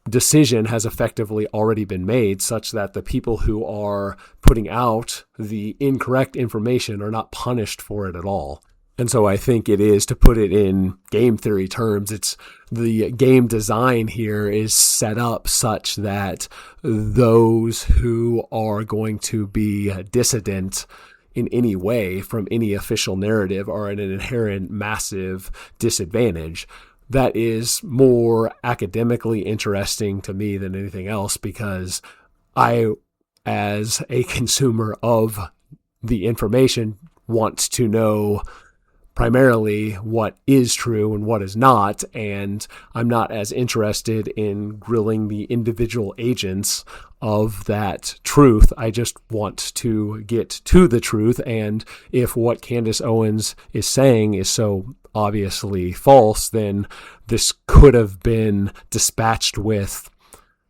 decision has effectively already been made, such that the people who are putting out the incorrect information are not punished for it at all. And so I think it is, to put it in game theory terms, it's the game design here is set up such that those who are going to be dissident in any way from any official narrative are at an inherent massive disadvantage. That is more academically interesting to me than anything else, because I, as a consumer of the information wants to know primarily what is true and what is not, and I'm not as interested in grilling the individual agents of that truth. I just want to get to the truth, and if what Candace Owens is saying is so obviously false, then this could have been dispatched with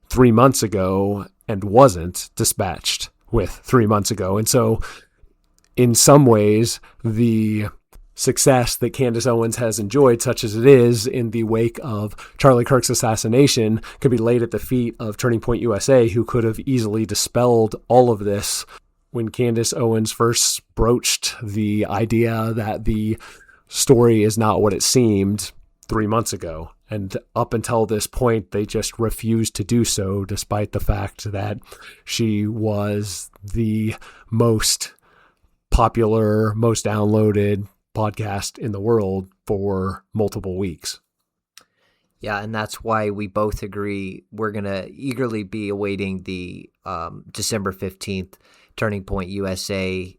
3 months ago and wasn't dispatched with 3 months ago. And so in some ways, the success that Candace Owens has enjoyed, such as it is in the wake of Charlie Kirk's assassination, could be laid at the feet of Turning Point USA, who could have easily dispelled all of this when Candace Owens first broached the idea that the story is not what it seemed 3 months ago. And up until this point, they just refused to do so, despite the fact that she was the most popular, most downloaded podcast in the world for multiple weeks. Yeah, and that's why we both agree we're going to eagerly be awaiting the December 15th Turning Point USA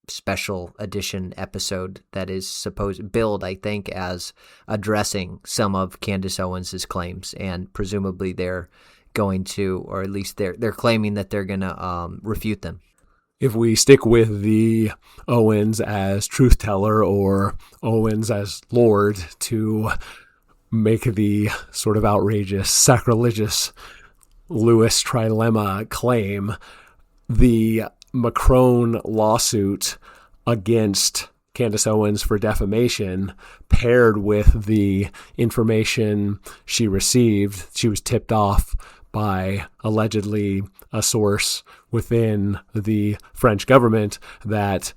special edition episode that is billed, I think, as addressing some of Candace Owens's claims, and presumably they're going to, or at least they're claiming that they're going to refute them. If we stick with the Owens as truth teller or Owens as Lord to make the sort of outrageous, sacrilegious Lewis trilemma claim, the Macron lawsuit against Candace Owens for defamation, paired with the information she received, she was tipped off by allegedly a source within the French government that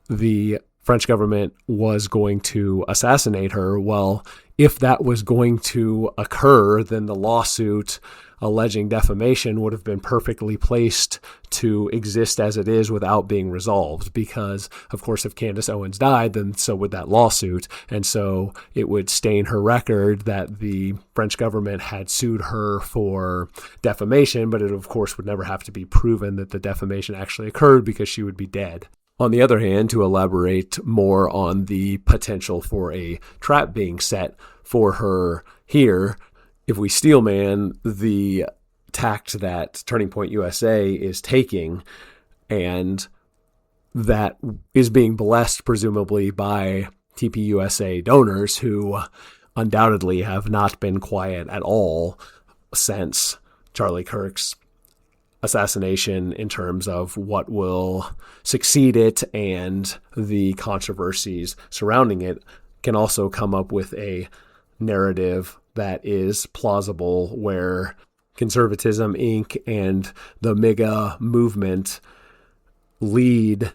the French government was going to assassinate her. Well, if that was going to occur, then the lawsuit alleging defamation would have been perfectly placed to exist as it is without being resolved, because, of course, if Candace Owens died, then so would that lawsuit. And so it would stain her record that the French government had sued her for defamation, but it, of course, would never have to be proven that the defamation actually occurred because she would be dead. On the other hand, to elaborate more on the potential for a trap being set for her here, if we steelman the tact that Turning Point USA is taking, and that is being blessed presumably by TPUSA donors who undoubtedly have not been quiet at all since Charlie Kirk's assassination in terms of what will succeed it and the controversies surrounding it, can also come up with a narrative that is plausible, where Conservatism Inc. and the MAGA movement lead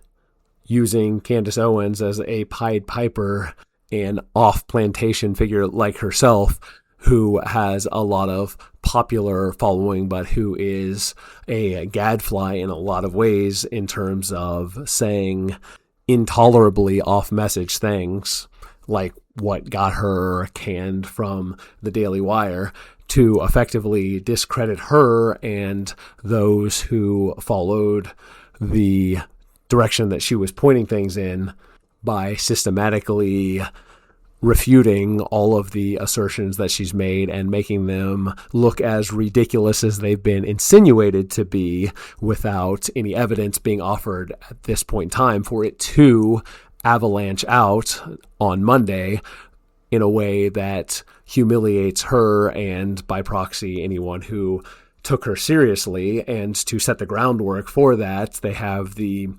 using Candace Owens as a Pied Piper, an off-plantation figure like herself, who has a lot of popular following, but who is a gadfly in a lot of ways in terms of saying intolerably off-message things, like what got her canned from the Daily Wire, to effectively discredit her and those who followed the direction that she was pointing things in by systematically refuting all of the assertions that she's made and making them look as ridiculous as they've been insinuated to be, without any evidence being offered at this point in time for it to avalanche out on Monday in a way that humiliates her and, by proxy, anyone who took her seriously. And to set the groundwork for that, they have the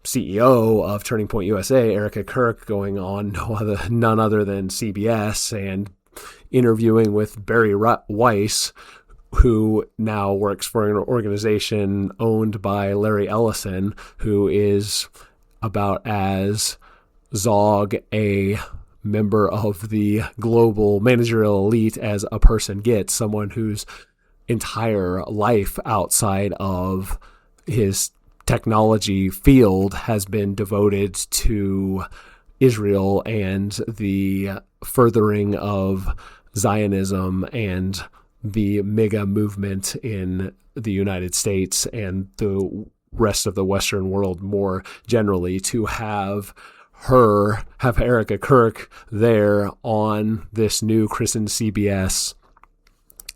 CEO of Turning Point USA, Erica Kirk, going on none other than CBS and interviewing with Barry Weiss, who now works for an organization owned by Larry Ellison, who is about as Zog a member of the global managerial elite as a person gets, someone whose entire life outside of his technology field has been devoted to Israel and the furthering of Zionism and the MAGA movement in the United States, and the rest of the Western world more generally, to have Erica Kirk there on this new christened CBS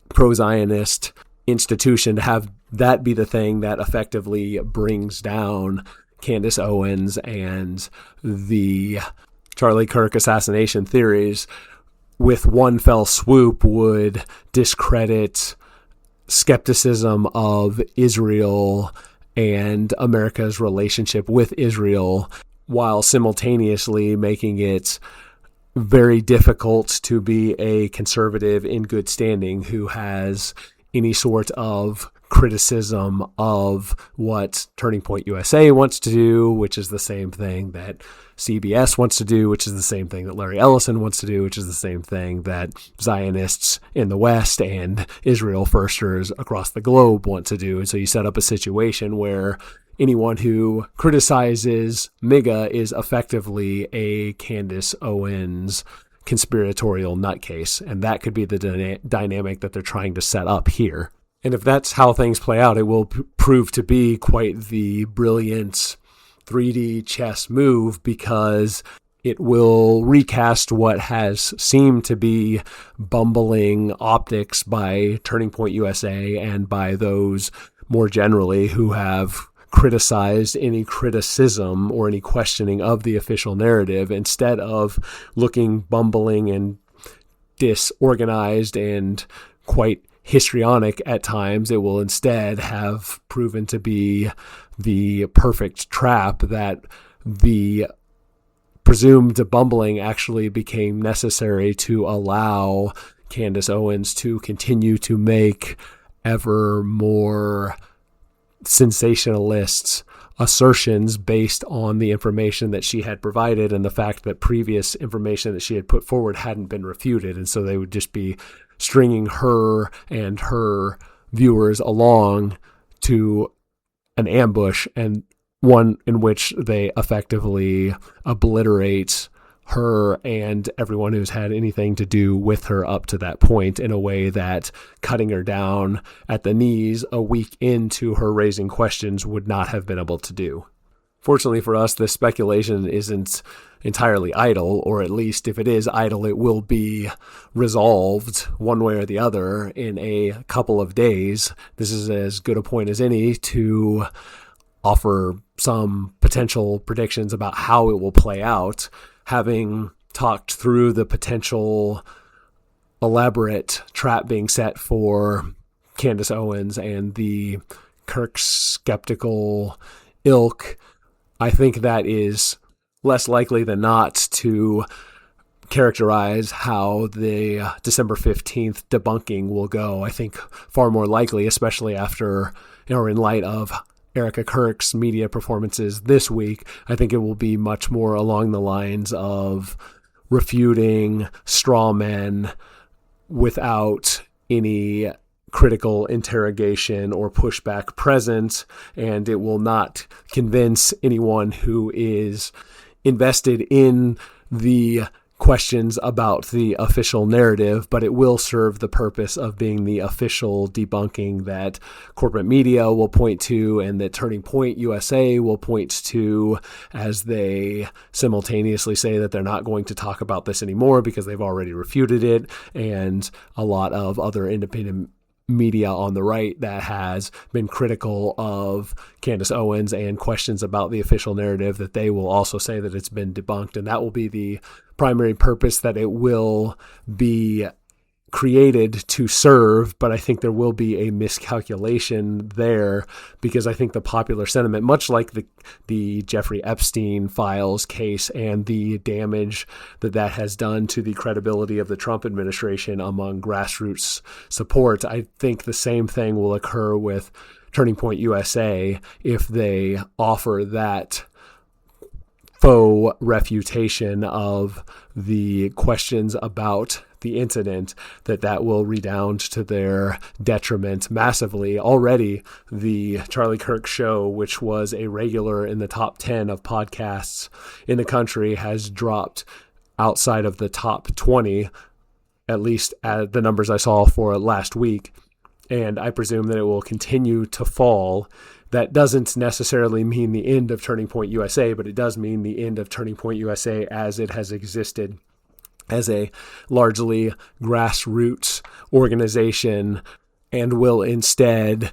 pro-Zionist institution, to have that be the thing that effectively brings down Candace Owens and the Charlie Kirk assassination theories with one fell swoop would discredit skepticism of Israel and America's relationship with Israel, while simultaneously making it very difficult to be a conservative in good standing who has any sort of criticism of what Turning Point USA wants to do, which is the same thing that CBS wants to do, which is the same thing that Larry Ellison wants to do, which is the same thing that Zionists in the West and Israel firsters across the globe want to do. And so you set up a situation where anyone who criticizes MIGA is effectively a Candace Owens conspiratorial nutcase. And that could be the dynamic that they're trying to set up here. And if that's how things play out, it will prove to be quite the brilliant 3D chess move, because it will recast what has seemed to be bumbling optics by Turning Point USA and by those more generally who have criticized any criticism or any questioning of the official narrative. Instead of looking bumbling and disorganized and quite histrionic at times, it will instead have proven to be the perfect trap that the presumed bumbling actually became necessary to allow Candace Owens to continue to make ever more sensationalist assertions based on the information that she had provided and the fact that previous information that she had put forward hadn't been refuted. And so they would just be stringing her and her viewers along to an ambush, and one in which they effectively obliterate her and everyone who's had anything to do with her up to that point, in a way that cutting her down at the knees a week into her raising questions would not have been able to do. Fortunately for us, this speculation isn't entirely idle, or at least if it is idle, it will be resolved one way or the other in a couple of days. This is as good a point as any to offer some potential predictions about how it will play out, having talked through the potential elaborate trap being set for Candace Owens and the Kirk skeptical ilk. I think that is less likely than not to characterize how the December 15th debunking will go. I think far more likely, especially after, or in light of Erica Kirk's media performances this week, I think it will be much more along the lines of refuting straw men without any critical interrogation or pushback present, and it will not convince anyone who is invested in the questions about the official narrative, but it will serve the purpose of being the official debunking that corporate media will point to and that Turning Point USA will point to, as they simultaneously say that they're not going to talk about this anymore because they've already refuted it, and a lot of other independent media on the right that has been critical of Candace Owens and questions about the official narrative, that they will also say that it's been debunked. And that will be the primary purpose that it will be created to serve. But I think there will be a miscalculation there, because I think the popular sentiment, much like the Jeffrey Epstein files case and the damage that has done to the credibility of the Trump administration among grassroots support, I think the same thing will occur with Turning Point USA if they offer that faux refutation of the questions about the incident, that will redound to their detriment massively. Already, the Charlie Kirk show, which was a regular in the top 10 of podcasts in the country, has dropped outside of the top 20, at least at the numbers I saw for last week. and I presume that it will continue to fall. That doesn't necessarily mean the end of Turning Point USA, but it does mean the end of Turning Point USA as it has existed as a largely grassroots organization, and will instead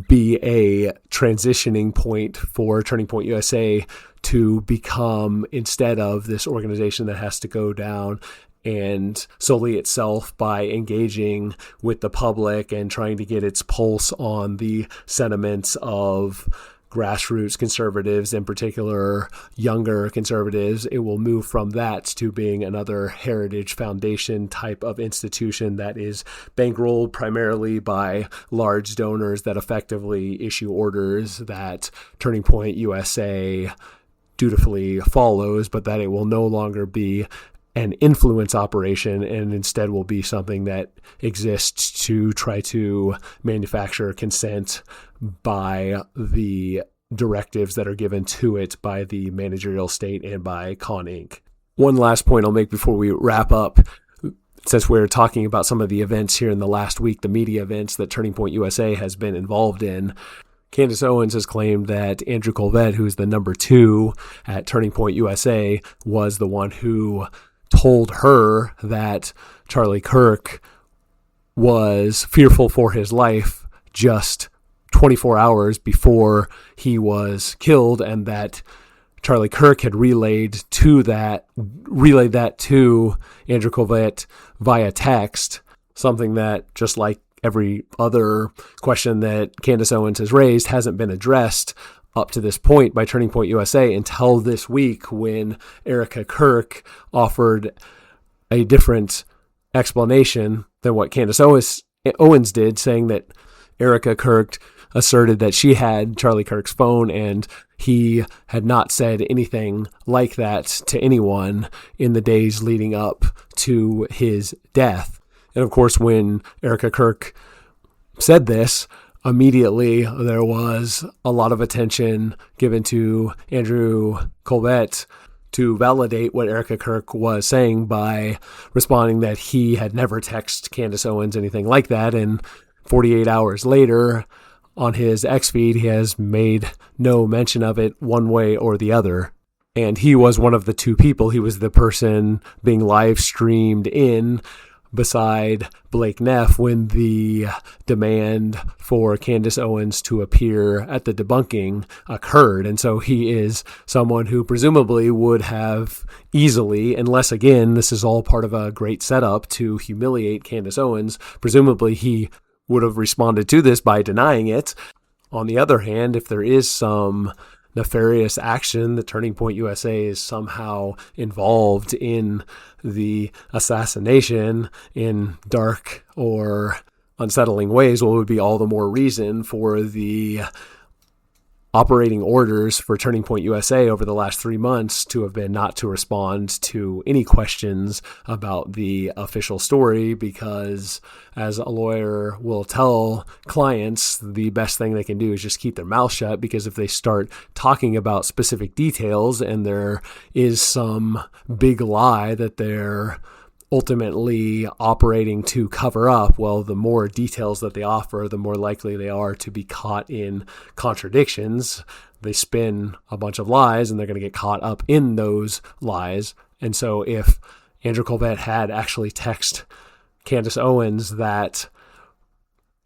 be a transitioning point for Turning Point USA to become, instead of this organization that has to go down and sully itself by engaging with the public and trying to get its pulse on the sentiments of grassroots conservatives, in particular younger conservatives, it will move from that to being another heritage foundation type of institution that is bankrolled primarily by large donors that effectively issue orders that Turning Point USA dutifully follows, but that it will no longer be an influence operation and instead will be something that exists to try to manufacture consent by the directives that are given to it by the managerial state and by Con Inc. One last point I'll make before we wrap up, since we're talking about some of the events here in the last week, the media events that Turning Point USA has been involved in. Candace Owens has claimed that Andrew Colvett, who's the number 2 at Turning Point USA, was the one who told her that Charlie Kirk was fearful for his life just 24 hours before he was killed, and that Charlie Kirk had relayed that to Andrew Colvett via text, something that, just like every other question that Candace Owens has raised, hasn't been addressed up to this point by Turning Point USA until this week, when Erica Kirk offered a different explanation than what Candace Owens did, saying that Erica Kirk asserted that she had Charlie Kirk's phone and he had not said anything like that to anyone in the days leading up to his death. And of course, when Erica Kirk said this, immediately there was a lot of attention given to Andrew Colvett to validate what Erica Kirk was saying by responding that he had never texted Candace Owens anything like that. And 48 hours later, on his X feed, he has made no mention of it one way or the other. And he was one of the 2 people. He was the person being live streamed in beside Blake Neff when the demand for Candace Owens to appear at the debunking occurred. And so he is someone who presumably would have easily, unless again, this is all part of a great setup to humiliate Candace Owens, presumably he would have responded to this by denying it. On the other hand, if there is some nefarious action, the Turning Point USA is somehow involved in the assassination in dark or unsettling ways, well, it would be all the more reason for the operating orders for Turning Point USA over the last 3 months to have been not to respond to any questions about the official story, because as a lawyer will tell clients, the best thing they can do is just keep their mouth shut, because if they start talking about specific details and there is some big lie that they're ultimately operating to cover up, well, the more details that they offer, the more likely they are to be caught in contradictions. They spin a bunch of lies and they're going to get caught up in those lies. And so if Andrew Colvett had actually texted Candace Owens that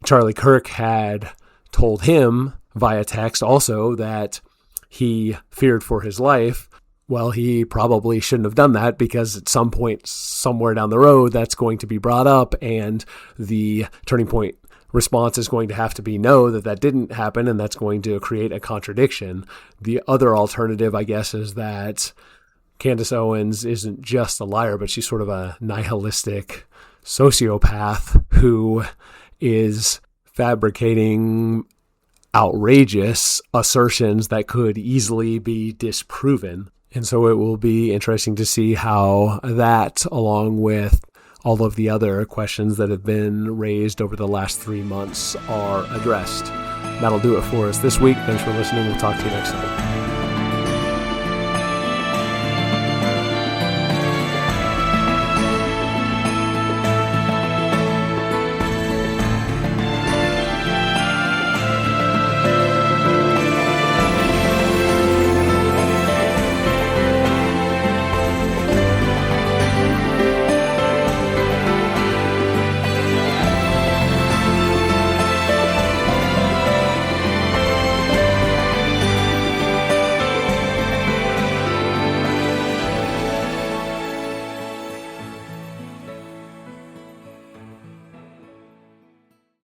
Charlie Kirk had told him via text also that he feared for his life, well, he probably shouldn't have done that, because at some point, somewhere down the road, that's going to be brought up, and the Turning Point response is going to have to be no, that didn't happen, and that's going to create a contradiction. The other alternative, I guess, is that Candace Owens isn't just a liar, but she's sort of a nihilistic sociopath who is fabricating outrageous assertions that could easily be disproven. And so it will be interesting to see how that, along with all of the other questions that have been raised over the last 3 months, are addressed. That'll do it for us this week. Thanks for listening. We'll talk to you next time.